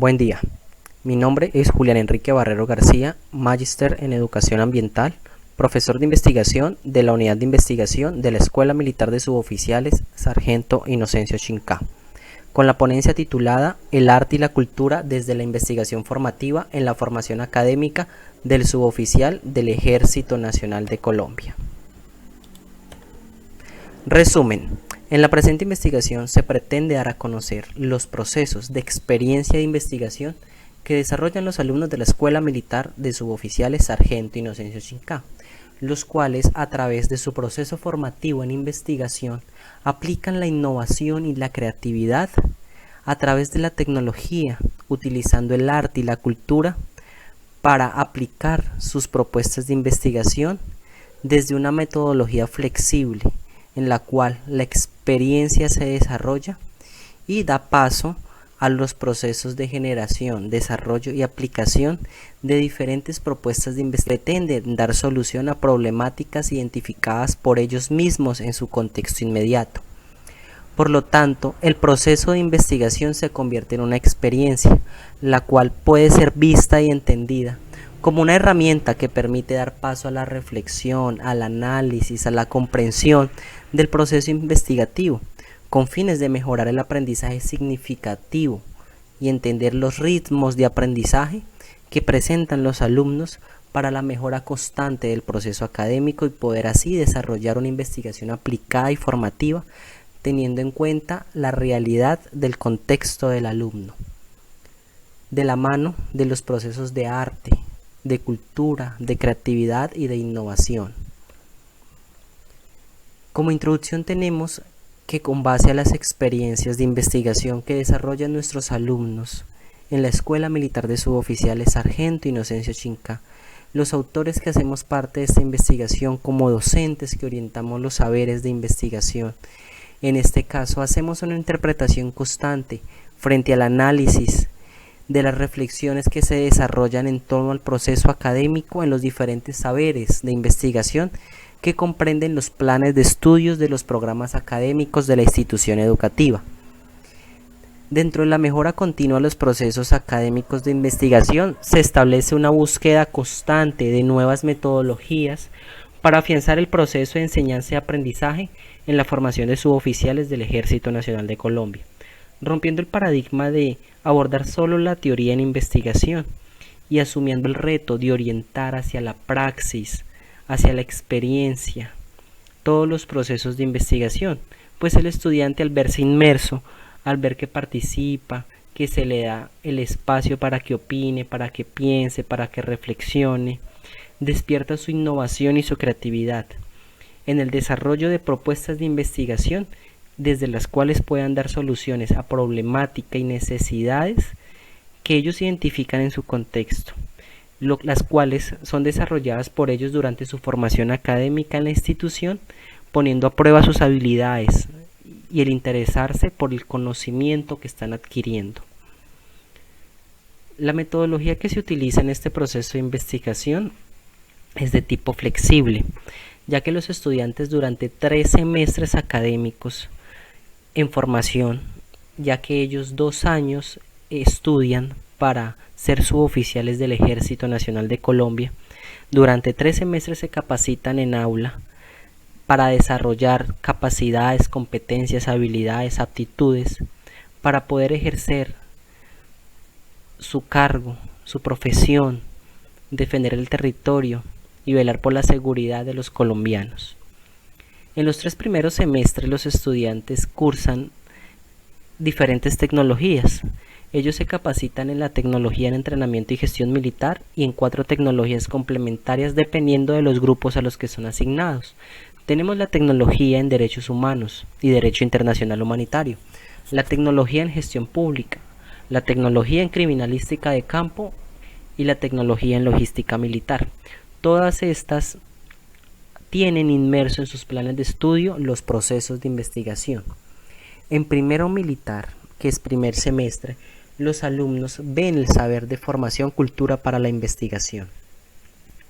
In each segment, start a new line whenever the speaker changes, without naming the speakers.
Buen día, mi nombre es Julián Enrique Barrero García, Magíster en Educación Ambiental, profesor de investigación de la Unidad de Investigación de la Escuela Militar de Suboficiales Sargento Inocencio Chincá, con la ponencia titulada El arte y la cultura desde la investigación formativa en la formación académica del suboficial del Ejército Nacional de Colombia. Resumen. En la presente investigación se pretende dar a conocer los procesos de experiencia de investigación que desarrollan los alumnos de la Escuela Militar de Suboficiales Sargento Inocencio Chincá, los cuales a través de su proceso formativo en investigación aplican la innovación y la creatividad a través de la tecnología, utilizando el arte y la cultura para aplicar sus propuestas de investigación desde una metodología flexible, en la cual la experiencia se desarrolla y da paso a los procesos de generación, desarrollo y aplicación de diferentes propuestas de investigación que pretenden dar solución a problemáticas identificadas por ellos mismos en su contexto inmediato. Por lo tanto, el proceso de investigación se convierte en una experiencia, la cual puede ser vista y entendida como una herramienta que permite dar paso a la reflexión, al análisis, a la comprensión del proceso investigativo, con fines de mejorar el aprendizaje significativo y entender los ritmos de aprendizaje que presentan los alumnos para la mejora constante del proceso académico y poder así desarrollar una investigación aplicada y formativa, teniendo en cuenta la realidad del contexto del alumno, de la mano de los procesos de arte, de cultura, de creatividad y de innovación. Como introducción tenemos que con base a las experiencias de investigación que desarrollan nuestros alumnos en la Escuela Militar de Suboficiales Sargento Inocencio Chincá, los autores que hacemos parte de esta investigación como docentes que orientamos los saberes de investigación, en este caso hacemos una interpretación constante frente al análisis de las reflexiones que se desarrollan en torno al proceso académico en los diferentes saberes de investigación que comprenden los planes de estudios de los programas académicos de la institución educativa. Dentro de la mejora continua de los procesos académicos de investigación se establece una búsqueda constante de nuevas metodologías para afianzar el proceso de enseñanza y aprendizaje en la formación de suboficiales del Ejército Nacional de Colombia, rompiendo el paradigma de abordar solo la teoría en investigación y asumiendo el reto de orientar hacia la praxis, hacia la experiencia, todos los procesos de investigación, pues el estudiante al verse inmerso, al ver que participa, que se le da el espacio para que opine, para que piense, para que reflexione, despierta su innovación y su creatividad en el desarrollo de propuestas de investigación desde las cuales puedan dar soluciones a problemática y necesidades que ellos identifican en su contexto, las cuales son desarrolladas por ellos durante su formación académica en la institución, poniendo a prueba sus habilidades y el interesarse por el conocimiento que están adquiriendo. La metodología que se utiliza en este proceso de investigación es de tipo flexible, ya que los estudiantes durante 3 semestres académicos en formación, ya que ellos 2 años estudian para ser suboficiales del Ejército Nacional de Colombia, durante 3 semestres se capacitan en aula para desarrollar capacidades, competencias, habilidades, aptitudes para poder ejercer su cargo, su profesión, defender el territorio y velar por la seguridad de los colombianos. En los 3 primeros semestres los estudiantes cursan diferentes tecnologías. Ellos se capacitan en la tecnología en entrenamiento y gestión militar y en 4 tecnologías complementarias dependiendo de los grupos a los que son asignados. Tenemos la tecnología en derechos humanos y derecho internacional humanitario, la tecnología en gestión pública, la tecnología en criminalística de campo y la tecnología en logística militar. Todas estas tienen inmerso en sus planes de estudio los procesos de investigación. En primero militar, que es primer semestre, los alumnos ven el saber de formación cultura para la investigación.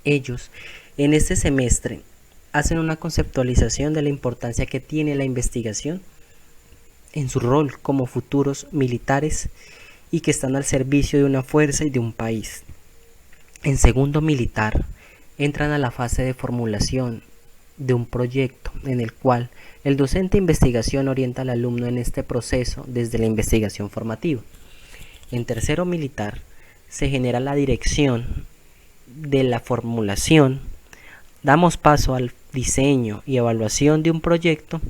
Ellos, en este semestre, hacen una conceptualización de la importancia que tiene la investigación en su rol como futuros militares y que están al servicio de una fuerza y de un país. En segundo militar, entran a la fase de formulación de un proyecto en el cual el docente de investigación orienta al alumno en este proceso desde la investigación formativa. En tercero militar, se genera la dirección de la formulación. Damos paso al diseño y evaluación de un proyecto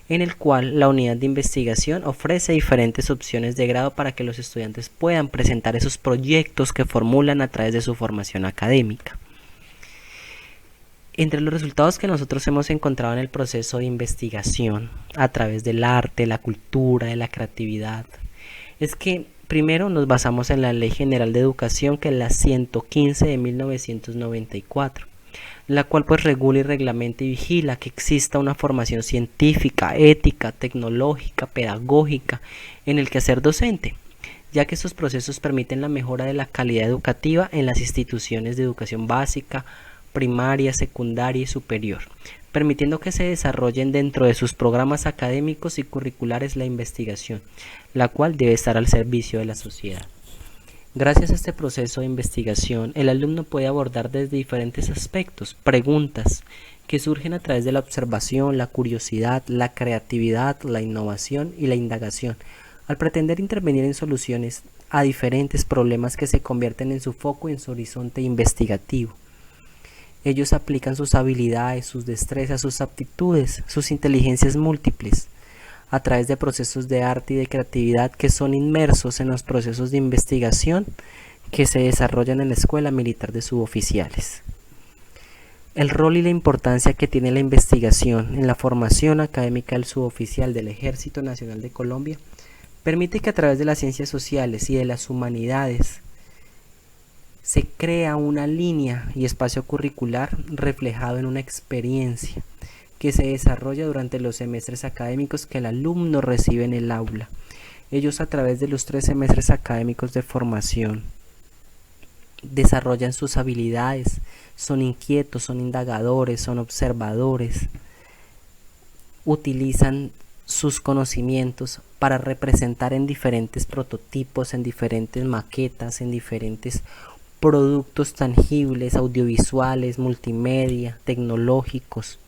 en el cual la unidad de investigación ofrece diferentes opciones de grado para que los estudiantes puedan presentar esos proyectos que formulan a través de su formación académica. Entre los resultados que nosotros hemos encontrado en el proceso de investigación a través del arte, la cultura, de la creatividad, es que primero nos basamos en la Ley General de Educación, que es la 115 de 1994, la cual pues regula y reglamenta y vigila que exista una formación científica, ética, tecnológica, pedagógica en el quehacer docente, ya que estos procesos permiten la mejora de la calidad educativa en las instituciones de educación básica, primaria, secundaria y superior, permitiendo que se desarrollen dentro de sus programas académicos y curriculares la investigación, la cual debe estar al servicio de la sociedad. Gracias a este proceso de investigación, el alumno puede abordar desde diferentes aspectos preguntas que surgen a través de la observación, la curiosidad, la creatividad, la innovación y la indagación, al pretender intervenir en soluciones a diferentes problemas que se convierten en su foco y en su horizonte investigativo. Ellos aplican sus habilidades, sus destrezas, sus aptitudes, sus inteligencias múltiples, a través de procesos de arte y de creatividad que son inmersos en los procesos de investigación que se desarrollan en la Escuela Militar de Suboficiales. El rol y la importancia que tiene la investigación en la formación académica del suboficial del Ejército Nacional de Colombia permite que a través de las ciencias sociales y de las humanidades se crea una línea y espacio curricular reflejado en una experiencia que se desarrolla durante los semestres académicos que el alumno recibe en el aula. Ellos a través de los 3 semestres académicos de formación desarrollan sus habilidades, son inquietos, son indagadores, son observadores, utilizan sus conocimientos para representar en diferentes prototipos, en diferentes maquetas, en diferentes productos tangibles, audiovisuales, multimedia, tecnológicos,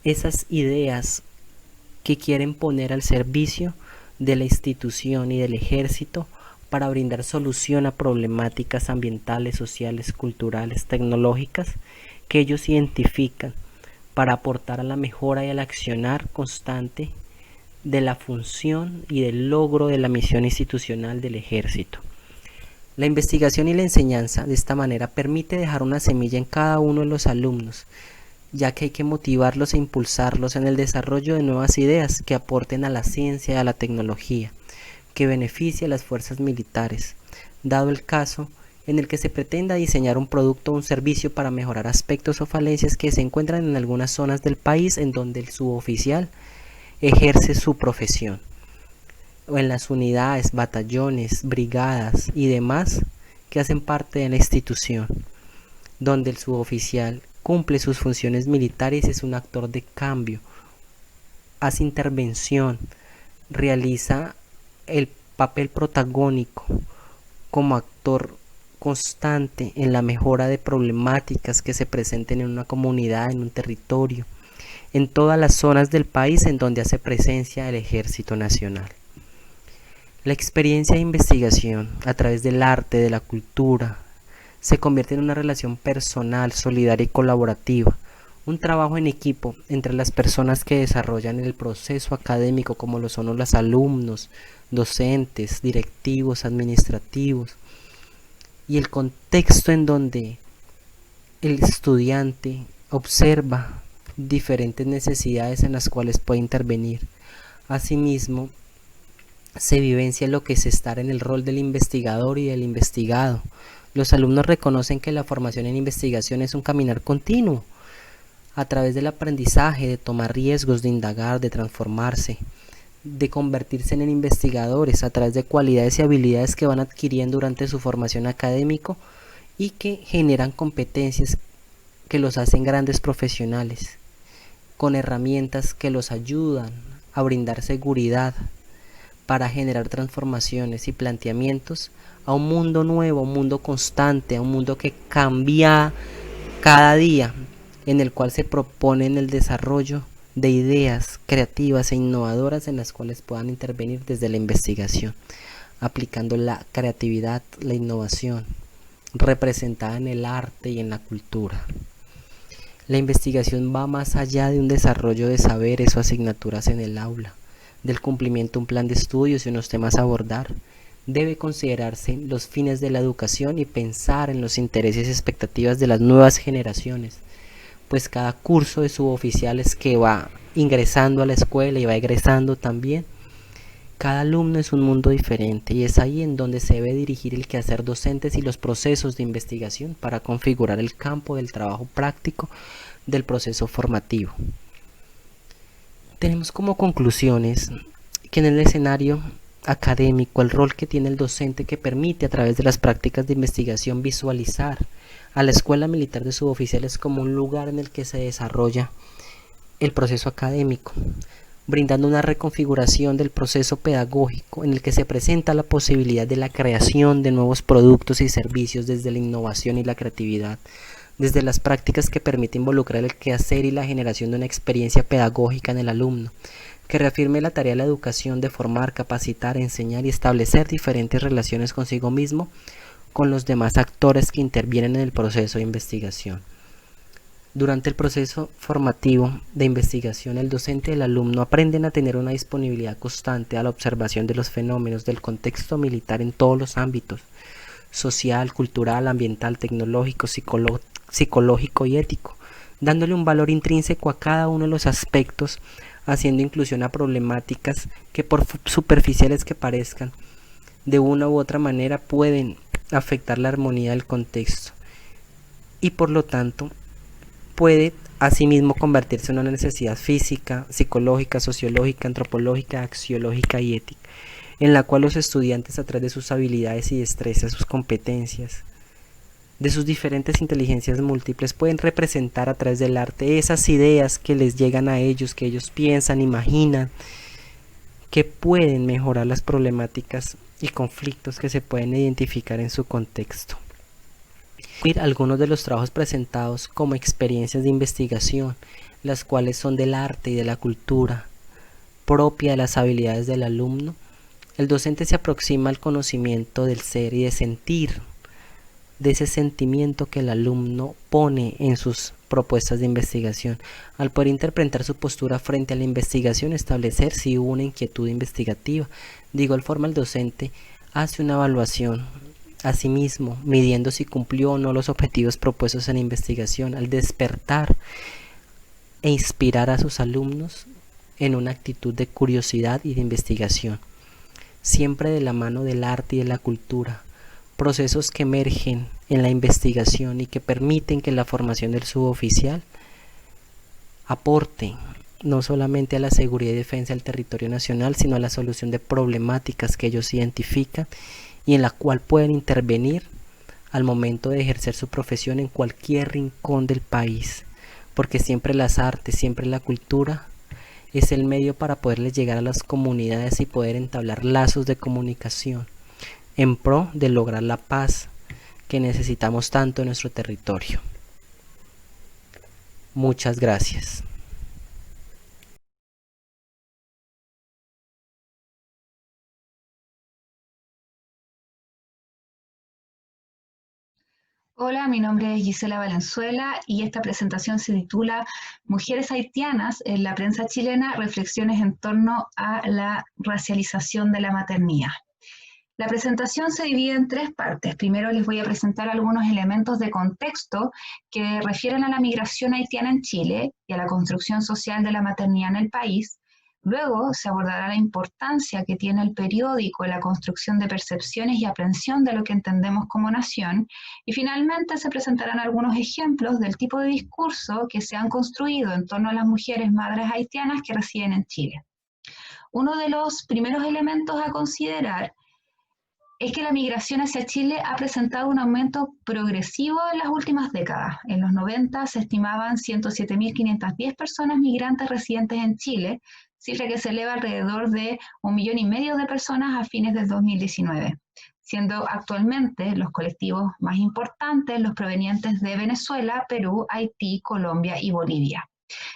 esas ideas que quieren poner al servicio de la institución y del ejército para brindar solución a problemáticas ambientales, sociales, culturales, tecnológicas que ellos identifican para aportar a la mejora y al accionar constante de la función y del logro de la misión institucional del ejército. La investigación y la enseñanza de esta manera permite dejar una semilla en cada uno de los alumnos, ya que hay que motivarlos e impulsarlos en el desarrollo de nuevas ideas que aporten a la ciencia y a la tecnología, que beneficie a las fuerzas militares, dado el caso en el que se pretenda diseñar un producto o un servicio para mejorar aspectos o falencias que se encuentran en algunas zonas del país en donde el suboficial ejerce su profesión, o en las unidades, batallones, brigadas y demás que hacen parte de la institución, donde el suboficial cumple sus funciones militares, es un actor de cambio, hace intervención, realiza el papel protagónico como actor constante en la mejora de problemáticas que se presenten en una comunidad, en un territorio, en todas las zonas del país en donde hace presencia el Ejército Nacional. La experiencia de investigación a través del arte, de la cultura, se convierte en una relación personal, solidaria y colaborativa, un trabajo en equipo entre las personas que desarrollan el proceso académico, como lo son los alumnos, docentes, directivos, administrativos, y el contexto en donde el estudiante observa diferentes necesidades en las cuales puede intervenir. Asimismo, se vivencia lo que es estar en el rol del investigador y del investigado. Los alumnos reconocen que la formación en investigación es un caminar continuo, a través del aprendizaje, de tomar riesgos, de indagar, de transformarse, de convertirse en investigadores a través de cualidades y habilidades que van adquiriendo durante su formación académica y que generan competencias que los hacen grandes profesionales, con herramientas que los ayudan a brindar seguridad para generar transformaciones y planteamientos a un mundo nuevo, a un mundo constante, a un mundo que cambia cada día, en el cual se proponen el desarrollo de ideas creativas e innovadoras en las cuales puedan intervenir desde la investigación, aplicando la creatividad, la innovación, representada en el arte y en la cultura. La investigación va más allá de un desarrollo de saberes o asignaturas en el aula, del cumplimiento de un plan de estudios y unos temas a abordar. Debe considerarse los fines de la educación y pensar en los intereses y expectativas de las nuevas generaciones, pues cada curso de suboficiales que va ingresando a la escuela y va egresando también, cada alumno es un mundo diferente y es ahí en donde se debe dirigir el quehacer docentes y los procesos de investigación para configurar el campo del trabajo práctico del proceso formativo. Tenemos como conclusiones que en el escenario académico el rol que tiene el docente que permite a través de las prácticas de investigación visualizar a la Escuela Militar de Suboficiales como un lugar en el que se desarrolla el proceso académico, brindando una reconfiguración del proceso pedagógico en el que se presenta la posibilidad de la creación de nuevos productos y servicios desde la innovación y la creatividad, desde las prácticas que permiten involucrar el quehacer y la generación de una experiencia pedagógica en el alumno, que reafirme la tarea de la educación de formar, capacitar, enseñar y establecer diferentes relaciones consigo mismo, con los demás actores que intervienen en el proceso de investigación. Durante el proceso formativo de investigación, el docente y el alumno aprenden a tener una disponibilidad constante a la observación de los fenómenos del contexto militar en todos los ámbitos: social, cultural, ambiental, tecnológico, psicológico y ético, dándole un valor intrínseco a cada uno de los aspectos, haciendo inclusión a problemáticas que, por superficiales que parezcan, de una u otra manera pueden afectar la armonía del contexto y por lo tanto puede asimismo convertirse en una necesidad física, psicológica, sociológica, antropológica, axiológica y ética, en la cual los estudiantes, a través de sus habilidades y destrezas, sus competencias, de sus diferentes inteligencias múltiples, pueden representar a través del arte esas ideas que les llegan a ellos, que ellos piensan, imaginan, que pueden mejorar las problemáticas y conflictos que se pueden identificar en su contexto. Algunos de los trabajos presentados como experiencias de investigación, las cuales son del arte y de la cultura, propia de las habilidades del alumno. El docente se aproxima al conocimiento del ser y de sentir, de ese sentimiento que el alumno pone en sus propuestas de investigación. Al poder interpretar su postura frente a la investigación, establecer si hubo una inquietud investigativa. De igual forma, el docente hace una evaluación a sí mismo, midiendo si cumplió o no los objetivos propuestos en la investigación, al despertar e inspirar a sus alumnos en una actitud de curiosidad y de investigación, siempre de la mano del arte y de la cultura, procesos que emergen en la investigación y que permiten que la formación del suboficial aporte no solamente a la seguridad y defensa del territorio nacional, sino a la solución de problemáticas que ellos identifican y en la cual pueden intervenir al momento de ejercer su profesión en cualquier rincón del país, porque siempre las artes, siempre la cultura es el medio para poderles llegar a las comunidades y poder entablar lazos de comunicación en pro de lograr la paz que necesitamos tanto en nuestro territorio. Muchas gracias.
Hola, mi nombre es Gisela Valenzuela y esta presentación se titula Mujeres haitianas en la prensa chilena, reflexiones en torno a la racialización de la maternidad. La presentación se divide en tres partes. Primero les voy a presentar algunos elementos de contexto que refieren a la migración haitiana en Chile y a la construcción social de la maternidad en el país. Luego se abordará la importancia que tiene el periódico en la construcción de percepciones y aprehensión de lo que entendemos como nación. Y finalmente se presentarán algunos ejemplos del tipo de discurso que se han construido en torno a las mujeres madres haitianas que residen en Chile. Uno de los primeros elementos a considerar es que la migración hacia Chile ha presentado un aumento progresivo en las últimas décadas. En los 90 se estimaban 107.510 personas migrantes residentes en Chile, cifra que se eleva alrededor de 1,5 millones de personas a fines del 2019, siendo actualmente los colectivos más importantes los provenientes de Venezuela, Perú, Haití, Colombia y Bolivia.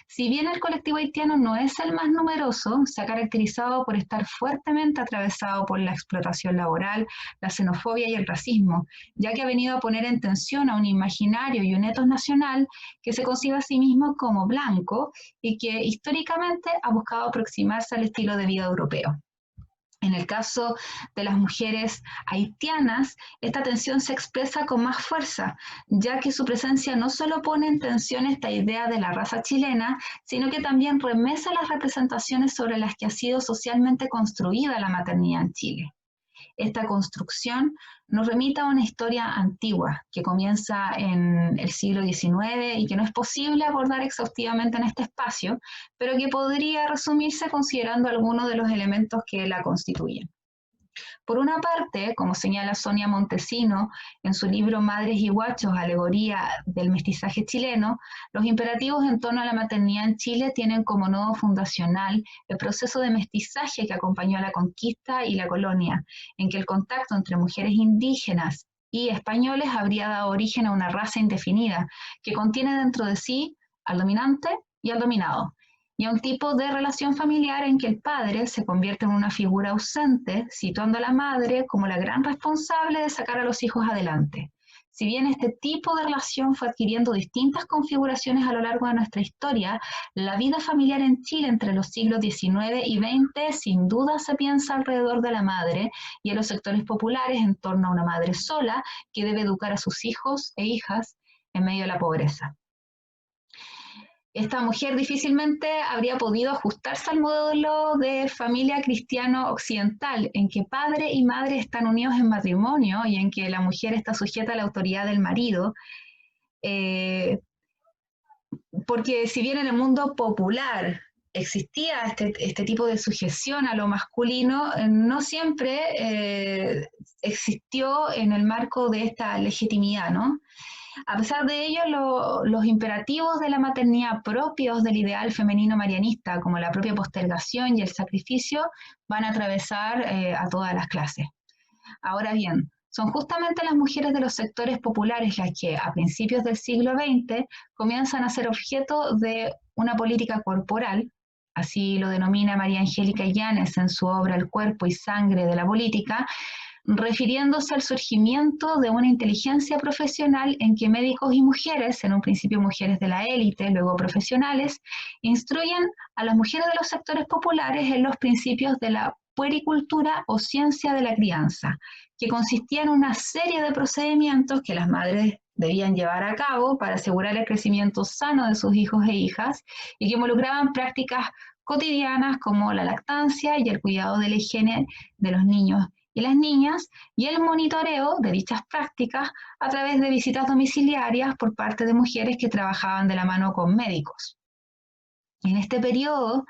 Si bien el colectivo haitiano no es el más numeroso, se ha caracterizado por estar fuertemente atravesado por la explotación laboral, la xenofobia y el racismo, ya que ha venido a poner en tensión a un imaginario y un etos nacional que se concibe a sí mismo como blanco y que históricamente ha buscado aproximarse al estilo de vida europeo. En el caso de las mujeres haitianas, esta tensión se expresa con más fuerza, ya que su presencia no solo pone en tensión esta idea de la raza chilena, sino que también remesa las representaciones sobre las que ha sido socialmente construida la maternidad en Chile. Esta construcción nos remite a una historia antigua que comienza en el siglo XIX y que no es posible abordar exhaustivamente en este espacio, pero que podría resumirse considerando algunos de los elementos que la constituyen. Por una parte, como señala Sonia Montesino en su libro Madres y Guachos, alegoría del mestizaje chileno, los imperativos en torno a la maternidad en Chile tienen como nodo fundacional el proceso de mestizaje que acompañó a la conquista y la colonia, en que el contacto entre mujeres indígenas y españoles habría dado origen a una raza indefinida, que contiene dentro de sí al dominante y al dominado, y a un tipo de relación familiar en que el padre se convierte en una figura ausente, situando a la madre como la gran responsable de sacar a los hijos adelante. Si bien este tipo de relación fue adquiriendo distintas configuraciones a lo largo de nuestra historia, la vida familiar en Chile entre los siglos XIX y XX sin duda se piensa alrededor de la madre y en los sectores populares en torno a una madre sola que debe educar a sus hijos e hijas en medio de la pobreza. Esta mujer difícilmente habría podido ajustarse al modelo de familia cristiano occidental, en que padre y madre están unidos en matrimonio y en que la mujer está sujeta a la autoridad del marido, porque si bien en el mundo popular existía este tipo de sujeción a lo masculino, no siempre existió en el marco de esta legitimidad, ¿no? A pesar de ello, los imperativos de la maternidad propios del ideal femenino marianista, como la propia postergación y el sacrificio, van a atravesar a todas las clases. Ahora bien, son justamente las mujeres de los sectores populares las que, a principios del siglo XX, comienzan a ser objeto de una política corporal, así lo denomina María Angélica Illanes en su obra El cuerpo y sangre de la política, refiriéndose al surgimiento de una inteligencia profesional en que médicos y mujeres, en un principio mujeres de la élite, luego profesionales, instruyen a las mujeres de los sectores populares en los principios de la puericultura o ciencia de la crianza, que consistía en una serie de procedimientos que las madres debían llevar a cabo para asegurar el crecimiento sano de sus hijos e hijas y que involucraban prácticas cotidianas como la lactancia y el cuidado de la higiene de los niños y las niñas, y el monitoreo de dichas prácticas a través de visitas domiciliarias por parte de mujeres que trabajaban de la mano con médicos. En este periodo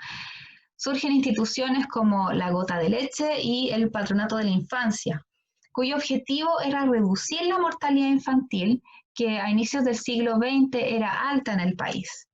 surgen instituciones como la Gota de Leche y el Patronato de la Infancia, cuyo objetivo era reducir la mortalidad infantil, que a inicios del siglo XX era alta en el país.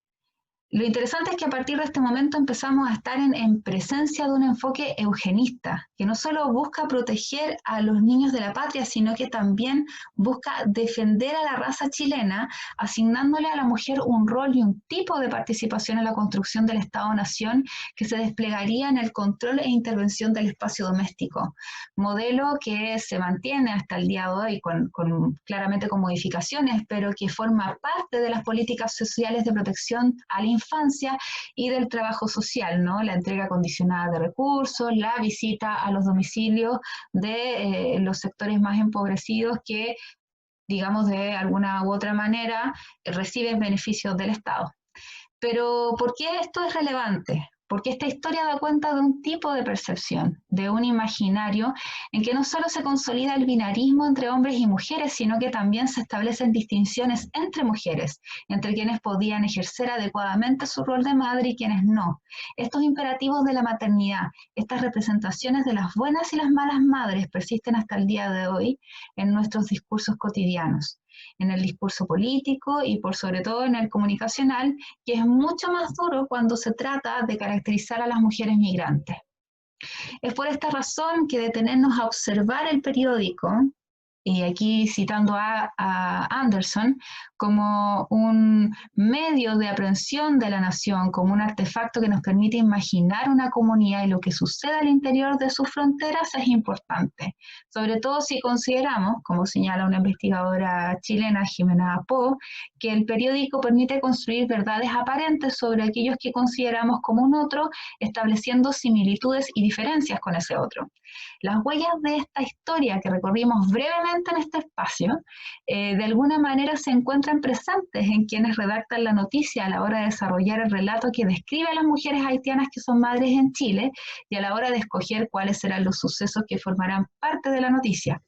Lo interesante es que a partir de este momento empezamos a estar en presencia de un enfoque eugenista, que no solo busca proteger a los niños de la patria, sino que también busca defender a la raza chilena, asignándole a la mujer un rol y un tipo de participación en la construcción del Estado-Nación que se desplegaría en el control e intervención del espacio doméstico. Modelo que se mantiene hasta el día de hoy, claramente con modificaciones, pero que forma parte de las políticas sociales de protección a la infancia y del trabajo social, ¿no? La entrega condicionada de recursos, la visita a los domicilios de los sectores más empobrecidos que, digamos, de alguna u otra manera reciben beneficios del Estado. Pero ¿por qué esto es relevante? Porque esta historia da cuenta de un tipo de percepción, de un imaginario en que no solo se consolida el binarismo entre hombres y mujeres, sino que también se establecen distinciones entre mujeres, entre quienes podían ejercer adecuadamente su rol de madre y quienes no. Estos imperativos de la maternidad, estas representaciones de las buenas y las malas madres persisten hasta el día de hoy en nuestros discursos cotidianos. en el discurso político y por sobre todo en el comunicacional, que es mucho más duro cuando se trata de caracterizar a las mujeres migrantes. Es por esta razón que detenernos a observar el periódico, y aquí citando a Anderson, como un medio de aprehensión de la nación, como un artefacto que nos permite imaginar una comunidad y lo que sucede al interior de sus fronteras es importante, sobre todo si consideramos, como señala una investigadora chilena, Jimena Apó, que el periódico permite construir verdades aparentes sobre aquellos que consideramos como un otro, estableciendo similitudes y diferencias con ese otro. Las huellas de esta historia que recorrimos brevemente en este espacio, de alguna manera se encuentran presentes en quienes redactan la noticia a la hora de desarrollar el relato que describe a las mujeres haitianas que son madres en Chile y a la hora de escoger cuáles serán los sucesos que formarán parte de la noticia.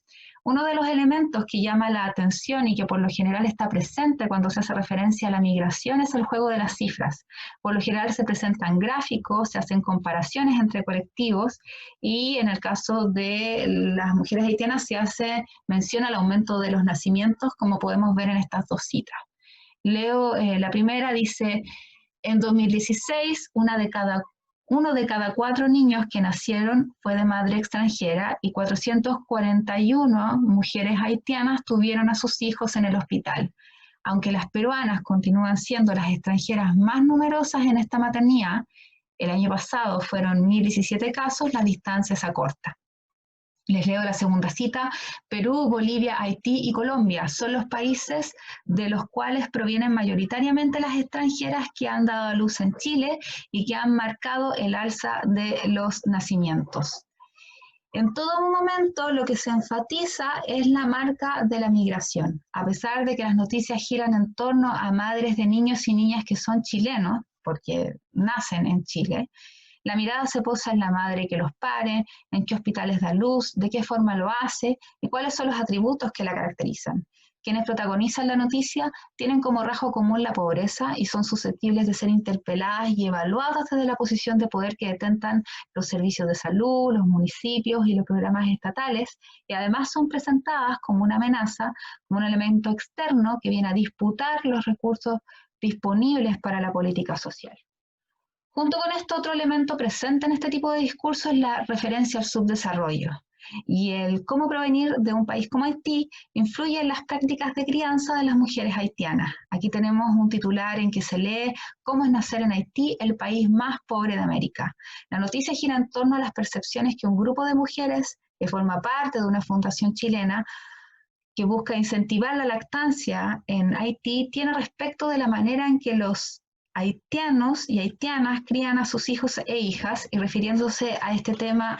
Uno de los elementos que llama la atención y que por lo general está presente cuando se hace referencia a la migración es el juego de las cifras. Por lo general se presentan gráficos, se hacen comparaciones entre colectivos y en el caso de las mujeres haitianas se hace mención al aumento de los nacimientos, como podemos ver en estas dos citas. Leo la primera, dice, en 2016, uno de cada 4 niños que nacieron fue de madre extranjera y 441 mujeres haitianas tuvieron a sus hijos en el hospital. Aunque las peruanas continúan siendo las extranjeras más numerosas en esta maternidad, el año pasado fueron 1.017 casos, la distancia se acorta. Les leo la segunda cita. Perú, Bolivia, Haití y Colombia son los países de los cuales provienen mayoritariamente las extranjeras que han dado a luz en Chile y que han marcado el alza de los nacimientos. En todo momento lo que se enfatiza es la marca de la migración. A pesar de que las noticias giran en torno a madres de niños y niñas que son chilenos, porque nacen en Chile, la mirada se posa en la madre que los pare, en qué hospitales da luz, de qué forma lo hace y cuáles son los atributos que la caracterizan. Quienes protagonizan la noticia tienen como rasgo común la pobreza y son susceptibles de ser interpeladas y evaluadas desde la posición de poder que detentan los servicios de salud, los municipios y los programas estatales, y además son presentadas como una amenaza, como un elemento externo que viene a disputar los recursos disponibles para la política social. Junto con esto, otro elemento presente en este tipo de discurso es la referencia al subdesarrollo y el cómo provenir de un país como Haití influye en las prácticas de crianza de las mujeres haitianas. Aquí tenemos un titular en que se lee cómo es nacer en Haití, el país más pobre de América. La noticia gira en torno a las percepciones que un grupo de mujeres que forma parte de una fundación chilena que busca incentivar la lactancia en Haití tiene respecto de la manera en que los haitianos y haitianas crían a sus hijos e hijas, y refiriéndose a este tema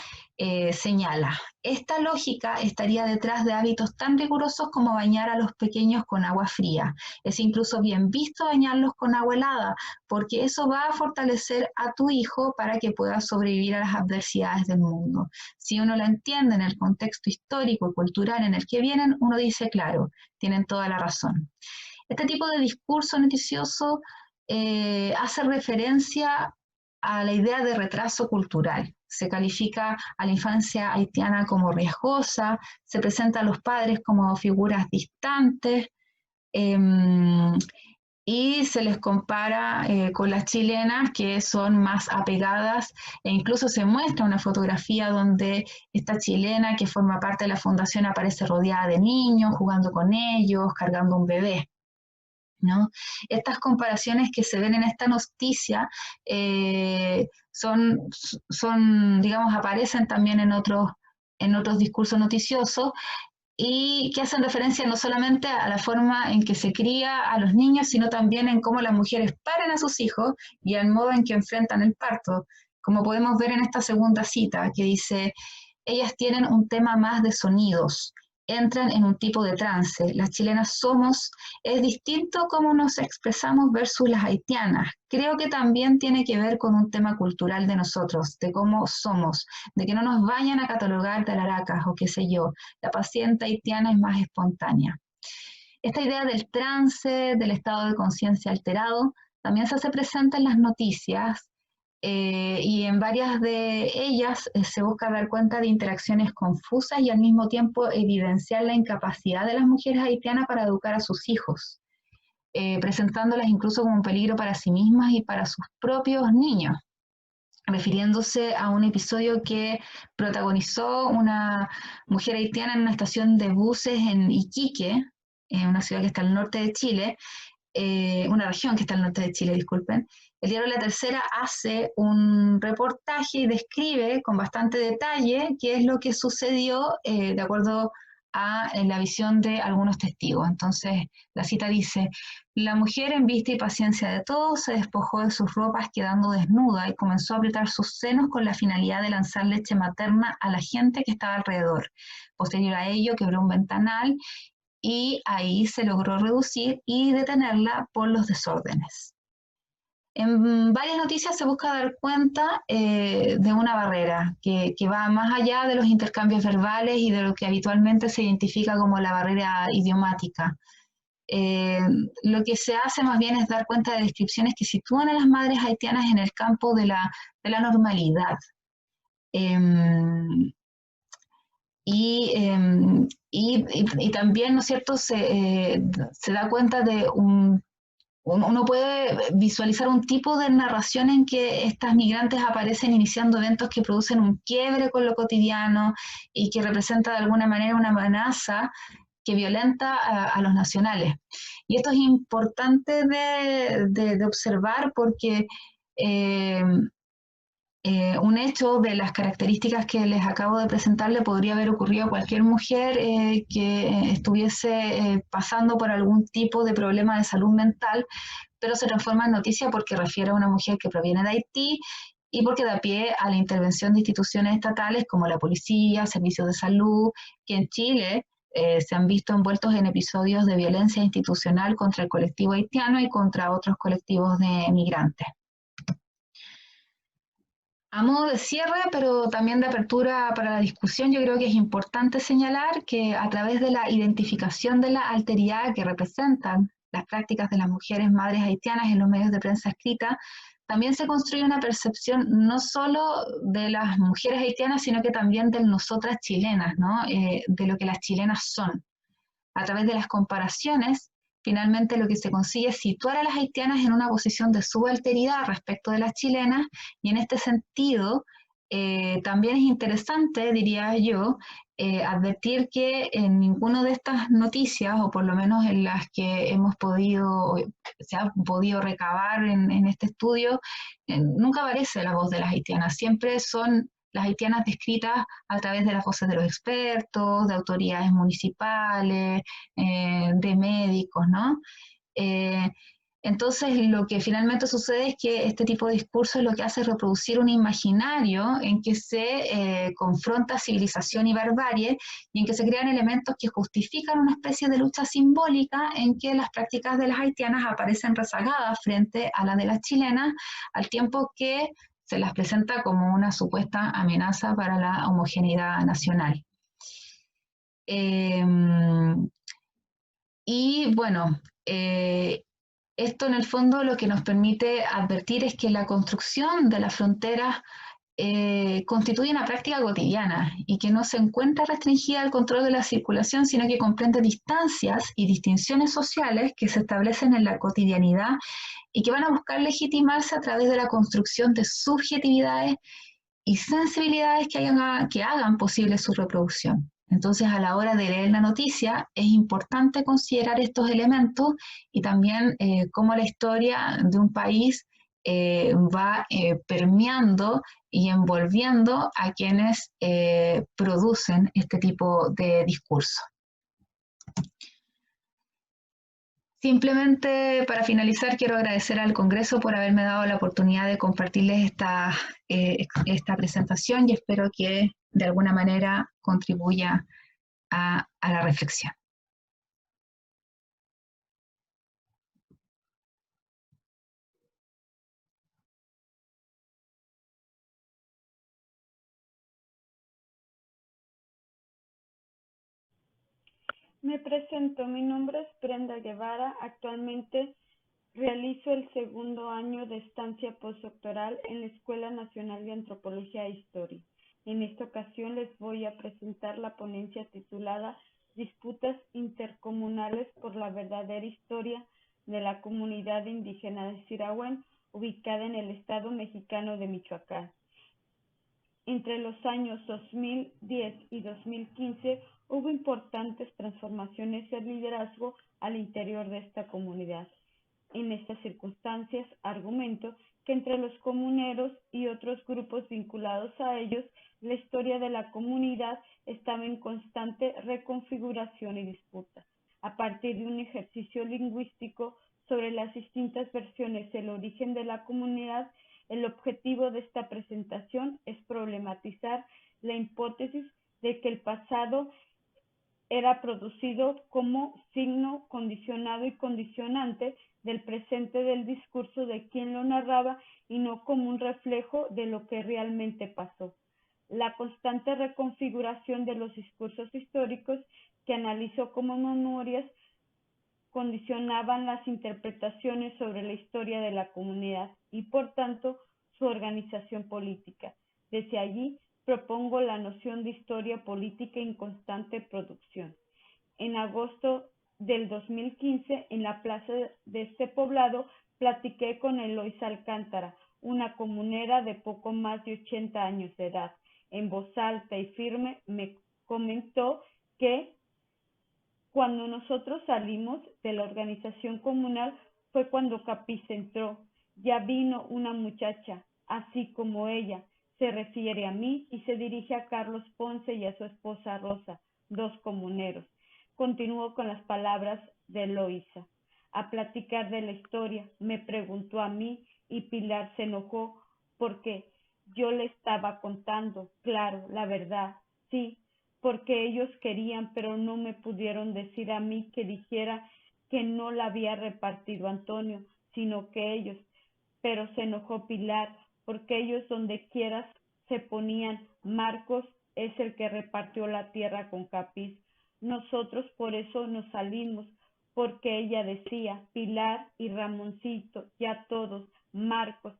señala, esta lógica estaría detrás de hábitos tan rigurosos como bañar a los pequeños con agua fría. Es incluso bien visto bañarlos con agua helada, porque eso va a fortalecer a tu hijo para que pueda sobrevivir a las adversidades del mundo. Si uno lo entiende en el contexto histórico y cultural en el que vienen, uno dice, claro, tienen toda la razón. Este tipo de discurso noticioso hace referencia a la idea de retraso cultural. Se califica a la infancia haitiana como riesgosa, se presenta a los padres como figuras distantes y se les compara con las chilenas que son más apegadas e incluso se muestra una fotografía donde esta chilena que forma parte de la fundación aparece rodeada de niños, jugando con ellos, cargando un bebé, ¿no? Estas comparaciones que se ven en esta noticia digamos, aparecen también en otros discursos noticiosos y que hacen referencia no solamente a la forma en que se cría a los niños, sino también en cómo las mujeres paren a sus hijos y al modo en que enfrentan el parto, como podemos ver en esta segunda cita, que dice, ellas tienen un tema más de sonidos, entran en un tipo de trance. Las chilenas es distinto cómo nos expresamos versus las haitianas. Creo que también tiene que ver con un tema cultural de nosotros, de cómo somos, de que no nos vayan a catalogar de alaracas o qué sé yo. La paciente haitiana es más espontánea. Esta idea del trance, del estado de conciencia alterado, también se hace presente en las noticias y en varias de ellas se busca dar cuenta de interacciones confusas y al mismo tiempo evidenciar la incapacidad de las mujeres haitianas para educar a sus hijos, presentándolas incluso como un peligro para sí mismas y para sus propios niños, refiriéndose a un episodio que protagonizó una mujer haitiana en una estación de buses en Iquique, en una ciudad que está al norte de Chile, una región que está al norte de Chile, disculpen. El diario La Tercera hace un reportaje y describe con bastante detalle qué es lo que sucedió de acuerdo a la visión de algunos testigos. Entonces, la cita dice, la mujer en vista y paciencia de todos se despojó de sus ropas quedando desnuda y comenzó a apretar sus senos con la finalidad de lanzar leche materna a la gente que estaba alrededor. Posterior a ello, quebró un ventanal y ahí se logró reducir y detenerla por los desórdenes. En varias noticias se busca dar cuenta de una barrera que va más allá de los intercambios verbales y de lo que habitualmente se identifica como la barrera idiomática. Eh, lo que se hace más bien es dar cuenta de descripciones que sitúan a las madres haitianas en el campo de la normalidad. Eh, y, y también, ¿no es cierto?, se da cuenta de uno puede visualizar un tipo de narración en que estas migrantes aparecen iniciando eventos que producen un quiebre con lo cotidiano y que representa de alguna manera una amenaza que violenta a los nacionales. Y esto es importante de observar porque eh, un hecho de las características que les acabo de presentar le podría haber ocurrido a cualquier mujer que estuviese pasando por algún tipo de problema de salud mental, pero se transforma en noticia porque refiere a una mujer que proviene de Haití y porque da pie a la intervención de instituciones estatales como la policía, servicios de salud, que en Chile se han visto envueltos en episodios de violencia institucional contra el colectivo haitiano y contra otros colectivos de migrantes. A modo de cierre, pero también de apertura para la discusión, yo creo que es importante señalar que a través de la identificación de la alteridad que representan las prácticas de las mujeres madres haitianas en los medios de prensa escrita, también se construye una percepción no solo de las mujeres haitianas, sino que también de nosotras chilenas, ¿no? De lo que las chilenas son. A través de las comparaciones, finalmente lo que se consigue es situar a las haitianas en una posición de subalteridad respecto de las chilenas y en este sentido también es interesante, diría yo, advertir que en ninguna de estas noticias, o por lo menos en las que hemos podido, se ha podido recabar en este estudio, nunca aparece la voz de las haitianas, siempre son las haitianas descritas a través de las voces de los expertos, de autoridades municipales, de médicos, ¿no? Eh, entonces, lo que finalmente sucede es que este tipo de discurso lo que hace es reproducir un imaginario en que se confronta civilización y barbarie y en que se crean elementos que justifican una especie de lucha simbólica en que las prácticas de las haitianas aparecen rezagadas frente a las de las chilenas, al tiempo que se las presenta como una supuesta amenaza para la homogeneidad nacional. Eh, y bueno, esto en el fondo lo que nos permite advertir es que la construcción de las fronteras constituye una práctica cotidiana y que no se encuentra restringida al control de la circulación, sino que comprende distancias y distinciones sociales que se establecen en la cotidianidad y que van a buscar legitimarse a través de la construcción de subjetividades y sensibilidades que hagan posible su reproducción. Entonces, a la hora de leer la noticia, es importante considerar estos elementos y también cómo la historia de un país va permeando y envolviendo a quienes producen este tipo de discurso. Simplemente para finalizar, quiero agradecer al Congreso por haberme dado la oportunidad de compartirles esta presentación y espero que de alguna manera contribuya a la reflexión.
Me presento, mi nombre es Brenda Guevara, actualmente Realizo el segundo año de estancia postdoctoral en la Escuela Nacional de Antropología e Historia. En esta ocasión les voy a presentar la ponencia titulada Disputas intercomunales por la verdadera historia de la comunidad indígena de Sirahuén, ubicada en el estado mexicano de Michoacán. Entre los años 2010 y 2015 hubo importantes transformaciones de liderazgo al interior de esta comunidad. En estas circunstancias, argumento que entre los comuneros y otros grupos vinculados a ellos, la historia de la comunidad estaba en constante reconfiguración y disputa. A partir de un ejercicio lingüístico sobre las distintas versiones del origen de la comunidad, el objetivo de esta presentación es problematizar la hipótesis de que el pasado era producido como signo condicionado y condicionante del presente del discurso de quien lo narraba y no como un reflejo de lo que realmente pasó. La constante reconfiguración de los discursos históricos que analizó como memorias condicionaban las interpretaciones sobre la historia de la comunidad y, por tanto, su organización política. Desde allí, propongo la noción de historia política en constante producción. En agosto del 2015, en la plaza de este poblado, platiqué con Eloisa Alcántara, una comunera de poco más de 80 años de edad. En voz alta y firme me comentó que cuando nosotros salimos de la organización comunal fue cuando Capiz entró. Ya vino una muchacha, así como ella. Se refiere a mí y se dirige a Carlos Ponce y a su esposa Rosa, dos comuneros. Continuó con las palabras de Eloisa. A platicar de la historia, me preguntó a mí y Pilar se enojó porque yo le estaba contando, claro, la verdad, sí, porque ellos querían, pero no me pudieron decir a mí que dijera que no la había repartido Antonio, sino que ellos. Pero se enojó Pilar, porque ellos donde quieras se ponían, Marcos es el que repartió la tierra con Capiz. Nosotros por eso nos salimos, porque ella decía, Pilar y Ramoncito, ya todos, Marcos,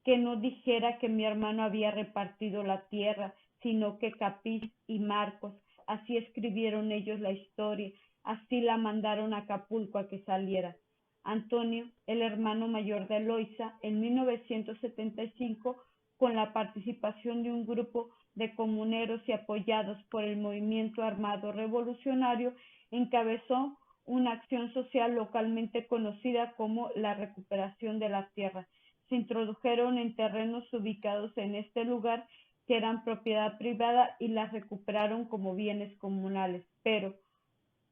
que no dijera que mi hermano había repartido la tierra, sino que Capiz y Marcos, así escribieron ellos la historia, así la mandaron a Acapulco a que saliera. Antonio, el hermano mayor de Eloisa, en 1975, con la participación de un grupo de comuneros y apoyados por el movimiento armado revolucionario, encabezó una acción social localmente conocida como la recuperación de la tierra. Se introdujeron en terrenos ubicados en este lugar que eran propiedad privada y las recuperaron como bienes comunales. Pero,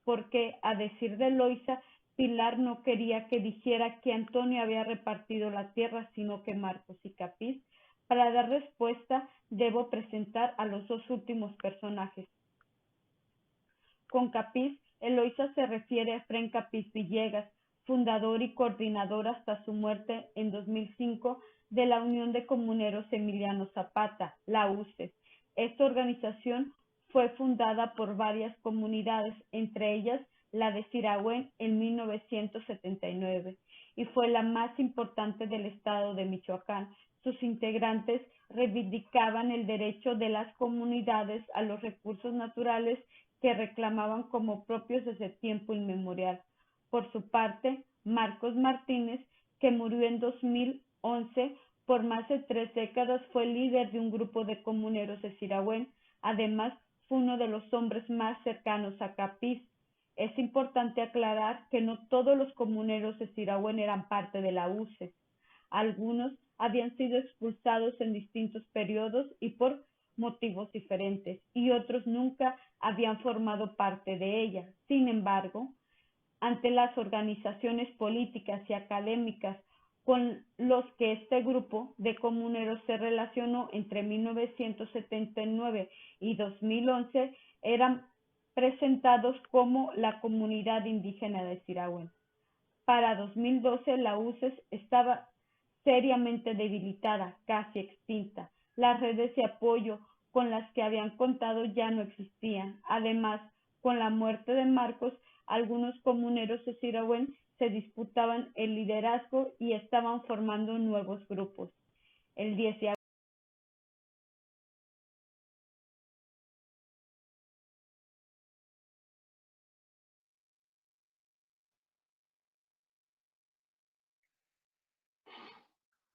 porque, a decir de Eloisa, Pilar no quería que dijera que Antonio había repartido la tierra, sino que Marcos y Capiz. Para dar respuesta, debo presentar a los dos últimos personajes. Con Capiz, Eloisa se refiere a Efrén Capiz Villegas, fundador y coordinador hasta su muerte en 2005 de la Unión de Comuneros Emiliano Zapata, la UCES. Esta organización fue fundada por varias comunidades, entre ellas la de Sirahuén en 1979, y fue la más importante del estado de Michoacán. Sus integrantes reivindicaban el derecho de las comunidades a los recursos naturales que reclamaban como propios desde tiempo inmemorial. Por su parte, Marcos Martínez, que murió en 2011, por más de 3 décadas fue líder de un grupo de comuneros de Sirahuén. Además, fue uno de los hombres más cercanos a Capiz. Es importante aclarar que no todos los comuneros de Sirahuén eran parte de la UCES. Algunos habían sido expulsados en distintos periodos y por motivos diferentes, y otros nunca habían formado parte de ella. Sin embargo, ante las organizaciones políticas y académicas con los que este grupo de comuneros se relacionó entre 1979 y 2011, eran presentados como la comunidad indígena de Sirahuén. Para 2012, la UCES estaba seriamente debilitada, casi extinta. Las redes de apoyo con las que habían contado ya no existían. Además, con la muerte de Marcos, algunos comuneros de Sirahuén se disputaban el liderazgo y estaban formando nuevos grupos. El 10 de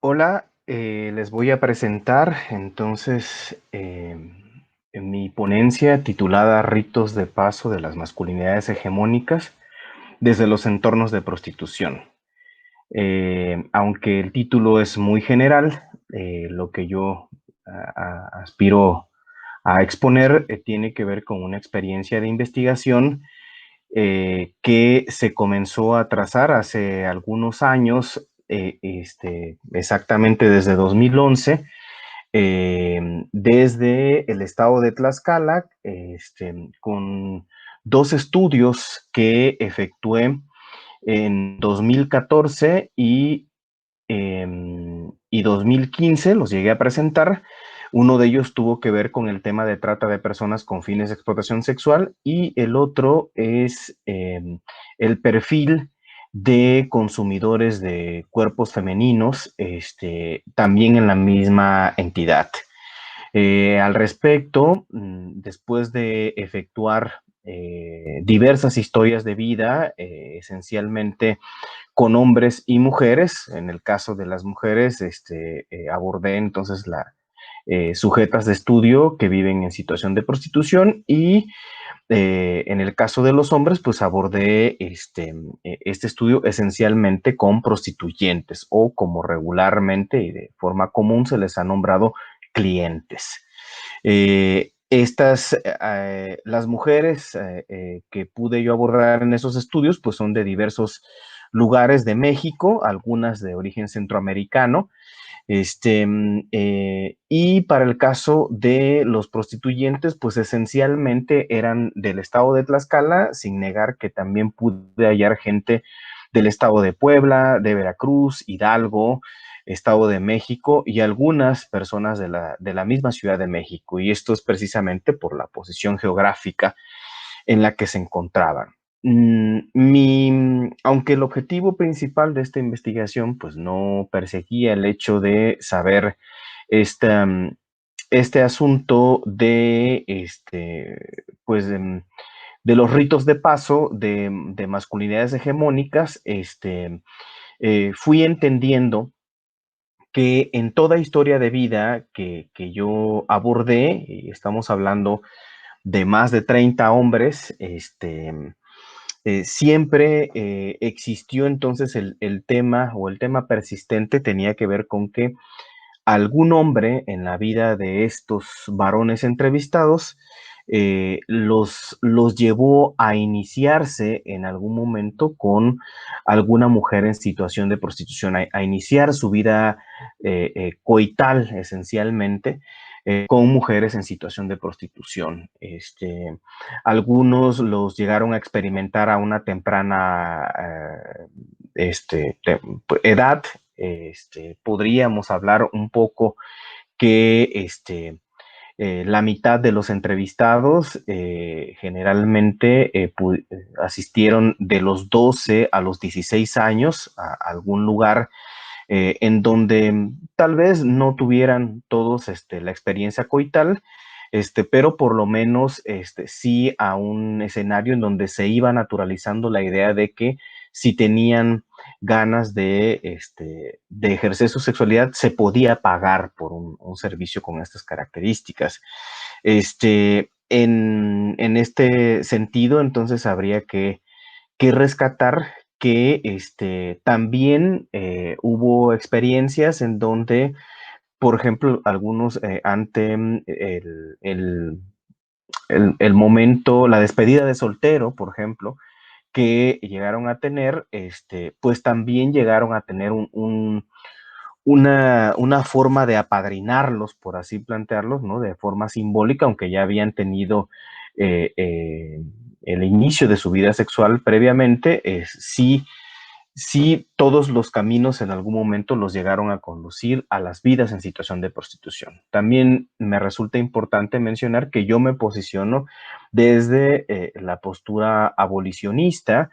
Hola, les voy a presentar entonces en mi ponencia titulada Ritos de paso de las masculinidades hegemónicas desde los entornos de prostitución. Aunque el título es muy general, lo que yo aspiro a exponer tiene que ver con una experiencia de investigación que se comenzó a trazar hace algunos años, exactamente desde 2011, desde el estado de Tlaxcala, con dos estudios que efectué en 2014 y 2015, los llegué a presentar. Uno de ellos tuvo que ver con el tema de trata de personas con fines de explotación sexual y el otro es el perfil de consumidores de cuerpos femeninos, también en la misma entidad. Al respecto, después de efectuar diversas historias de vida, esencialmente con hombres y mujeres. En el caso de las mujeres, abordé entonces sujetas de estudio que viven en situación de prostitución y en el caso de los hombres, pues abordé este estudio esencialmente con prostituyentes o como regularmente y de forma común se les ha nombrado clientes. Las mujeres que pude yo abordar en esos estudios, pues son de diversos lugares de México, algunas de origen centroamericano, y para el caso de los prostituyentes, pues esencialmente eran del estado de Tlaxcala, sin negar que también pude hallar gente del estado de Puebla, de Veracruz, Hidalgo, Estado de México y algunas personas de la misma Ciudad de México. Y esto es precisamente por la posición geográfica en la que se encontraban. Aunque el objetivo principal de esta investigación pues no perseguía el hecho de saber este asunto de, pues, de los ritos de paso de masculinidades hegemónicas, fui entendiendo que en toda historia de vida que yo abordé, y estamos hablando de más de 30 hombres, siempre existió entonces el tema o el tema persistente tenía que ver con que algún hombre en la vida de estos varones entrevistados los llevó a iniciarse en algún momento con alguna mujer en situación de prostitución, a iniciar su vida coital esencialmente con mujeres en situación de prostitución. Algunos los llegaron a experimentar a una temprana edad. Podríamos hablar un poco que la mitad de los entrevistados generalmente asistieron de los 12 a los 16 años a algún lugar en donde tal vez no tuvieran todos la experiencia coital, pero por lo menos sí a un escenario en donde se iba naturalizando la idea de que si tenían ganas de ejercer su sexualidad, se podía pagar por un servicio con estas características. En este sentido, entonces habría que rescatar que también hubo experiencias en donde, por ejemplo, algunos ante el momento, la despedida de soltero, por ejemplo, que llegaron a tener, pues también llegaron a tener una forma de apadrinarlos, por así plantearlos, ¿no? De forma simbólica, aunque ya habían tenido el inicio de su vida sexual previamente, sí todos los caminos en algún momento los llegaron a conducir a las vidas en situación de prostitución. También me resulta importante mencionar que yo me posiciono desde la postura abolicionista,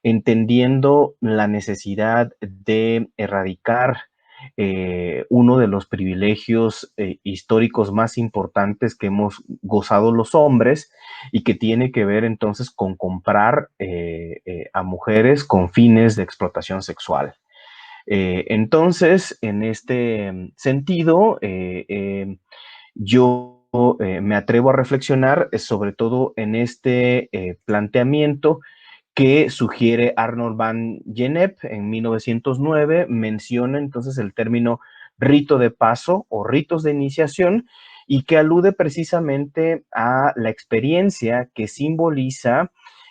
entendiendo la necesidad de erradicar uno de los privilegios históricos más importantes que hemos gozado los hombres y que tiene que ver entonces con comprar a mujeres con fines de explotación sexual. Entonces, en este sentido, yo me atrevo a reflexionar sobre todo en este planteamiento que sugiere Arnold van Gennep en 1909, menciona entonces el término rito de paso o ritos de iniciación y que alude precisamente a la experiencia que simboliza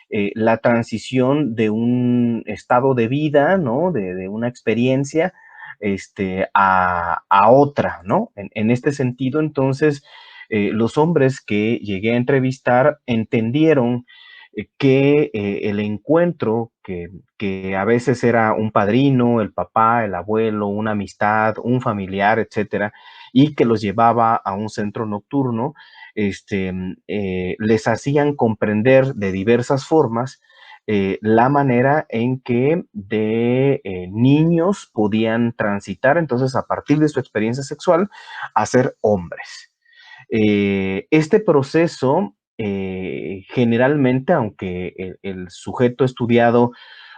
la transición de un estado de vida, ¿no? De una experiencia a otra, ¿no? En este sentido, entonces, los hombres que llegué a entrevistar entendieron que el encuentro, que a veces era un padrino, el papá, el abuelo, una amistad, un familiar, etcétera, y que los llevaba a un centro nocturno, les hacían comprender de diversas formas la manera en que de niños podían transitar, entonces, a partir de su experiencia sexual, a ser hombres. Este proceso generalmente, aunque el sujeto estudiado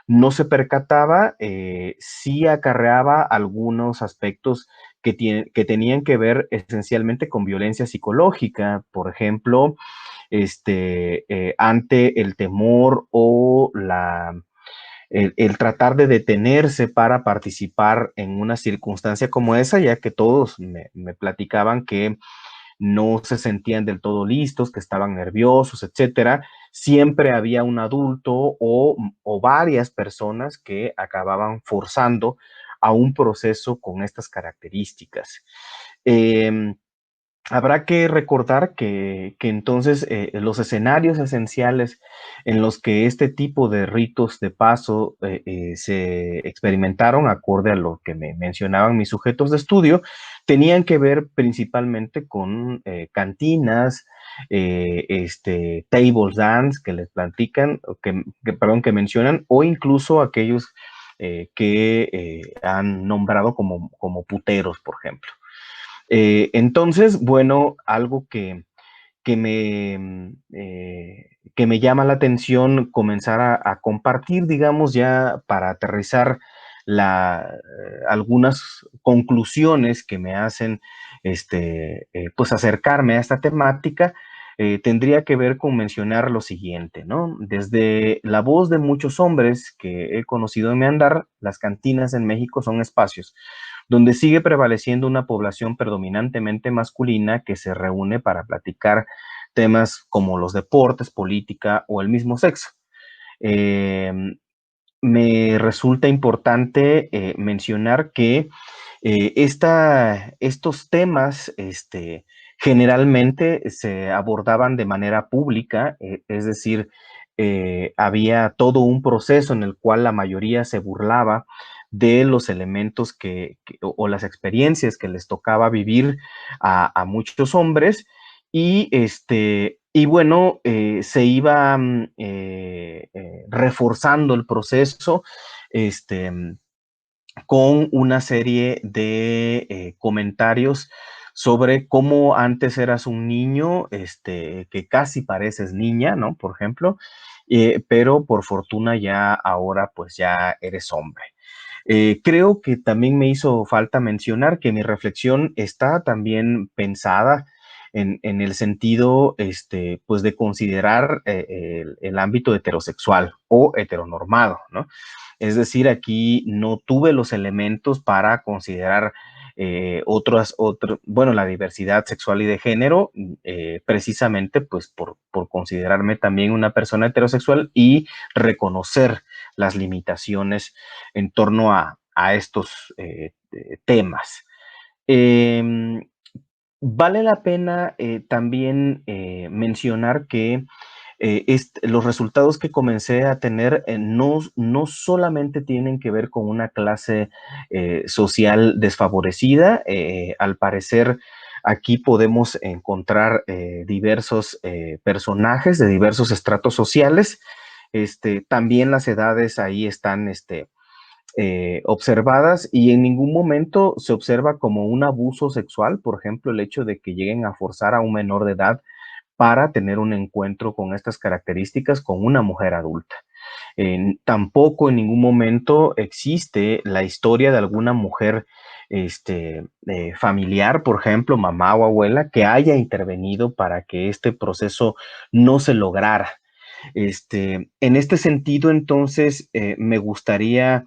no se percataba, sí acarreaba algunos aspectos que tenían que ver esencialmente con violencia psicológica, por ejemplo, ante el temor o el tratar de detenerse para participar en una circunstancia como esa, ya que todos me platicaban que no se sentían del todo listos, que estaban nerviosos, etcétera. Siempre había un adulto o varias personas que acababan forzando a un proceso con estas características. Eh, Habrá que recordar que entonces los escenarios esenciales en los que este tipo de ritos de paso se experimentaron, acorde a lo que me mencionaban mis sujetos de estudio, tenían que ver principalmente con cantinas, table dance que les platican, perdón, que mencionan, o incluso aquellos que han nombrado como puteros, por ejemplo. Entonces, bueno, algo que que me llama la atención comenzar a compartir, digamos, ya para aterrizar algunas conclusiones que me hacen pues acercarme a esta temática, tendría que ver con mencionar lo siguiente, ¿no? Desde la voz de muchos hombres que he conocido en mi andar, las cantinas en México son espacios donde sigue prevaleciendo una población predominantemente masculina que se reúne para platicar temas como los deportes, política o el mismo sexo. Eh, Me resulta importante mencionar que estos temas generalmente se abordaban de manera pública, es decir, había todo un proceso en el cual la mayoría se burlaba de los elementos o las experiencias que les tocaba vivir a muchos hombres y bueno, se iba reforzando el proceso este, con una serie de comentarios sobre cómo antes eras un niño, que casi pareces niña, ¿no? Por ejemplo, pero por fortuna ya ahora pues ya eres hombre. Creo que también me hizo falta mencionar que mi reflexión está también pensada en el sentido, pues, de considerar el ámbito heterosexual o heteronormado, ¿no? Es decir, aquí no tuve los elementos para considerar bueno, la diversidad sexual y de género, precisamente pues por considerarme también una persona heterosexual y reconocer las limitaciones en torno a estos temas. Eh, Vale la pena también mencionar que los resultados que comencé a tener no solamente tienen que ver con una clase social desfavorecida. Al parecer, aquí podemos encontrar diversos personajes de diversos estratos sociales También las edades ahí están observadas y en ningún momento se observa como un abuso sexual, por ejemplo, el hecho de que lleguen a forzar a un menor de edad para tener un encuentro con estas características con una mujer adulta. Tampoco en ningún momento existe la historia de alguna mujer familiar, por ejemplo, mamá o abuela, que haya intervenido para que este proceso no se lograra. En este sentido, entonces, me gustaría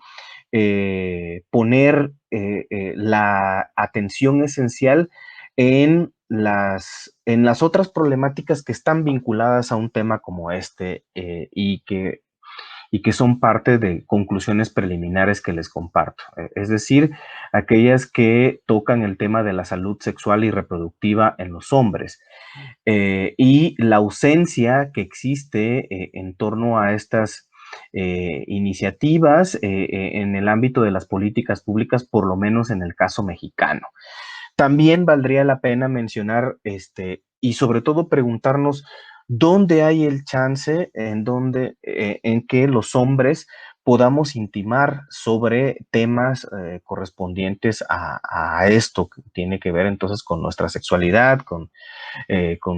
poner la atención esencial en las otras problemáticas que están vinculadas a un tema como y que son parte de conclusiones preliminares que les comparto. Es decir, aquellas que tocan el tema de la salud sexual y reproductiva en los hombres y la ausencia que existe en torno a estas iniciativas en el ámbito de las políticas públicas, por lo menos en el caso mexicano. También valdría la pena mencionar y sobre todo preguntarnos dónde hay el chance en que los hombres podamos intimar sobre temas correspondientes a esto que tiene que ver entonces con nuestra sexualidad, con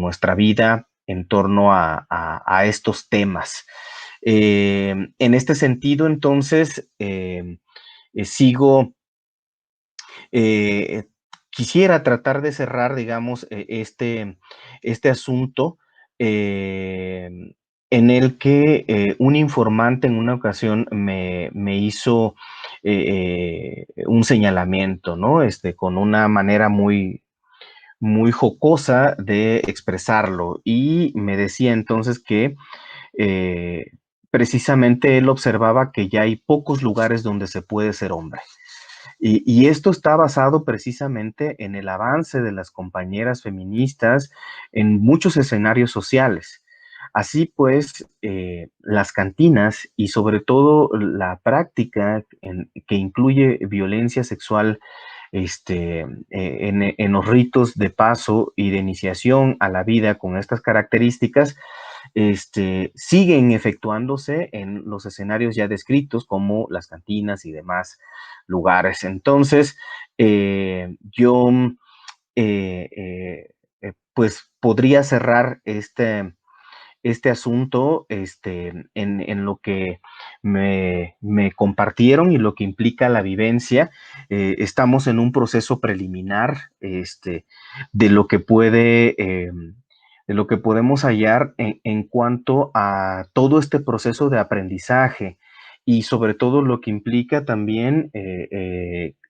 nuestra vida en torno a estos temas. En este sentido, entonces, sigo eh, quisiera tratar de cerrar, digamos, este asunto eh, en el que un informante en una ocasión me hizo un señalamiento, ¿no? Con una manera muy jocosa de expresarlo y me decía entonces que eh, precisamente él observaba que ya hay pocos lugares donde se puede ser hombre. Y esto está basado precisamente en el avance de las compañeras feministas en muchos escenarios sociales. Así pues, las cantinas y sobre todo la práctica que incluye violencia sexual en los ritos de paso y de iniciación a la vida con estas características, siguen efectuándose en los escenarios ya descritos como las cantinas y demás lugares. Entonces, yo pues podría cerrar este asunto en lo que me compartieron y lo que implica la vivencia. Estamos en un proceso preliminar de lo que puede, de lo que podemos hallar en cuanto a todo este proceso de aprendizaje y sobre todo lo que implica también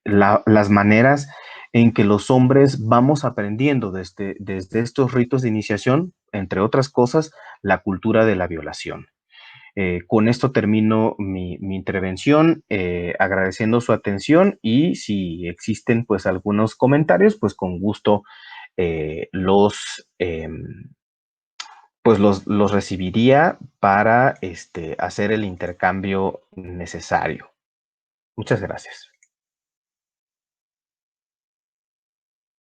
las maneras en que los hombres vamos aprendiendo desde estos ritos de iniciación, entre otras cosas, la cultura de la violación. Con esto termino mi intervención, agradeciendo su atención y si existen pues algunos comentarios, pues con gusto pues los recibiría para hacer el intercambio necesario. Muchas gracias.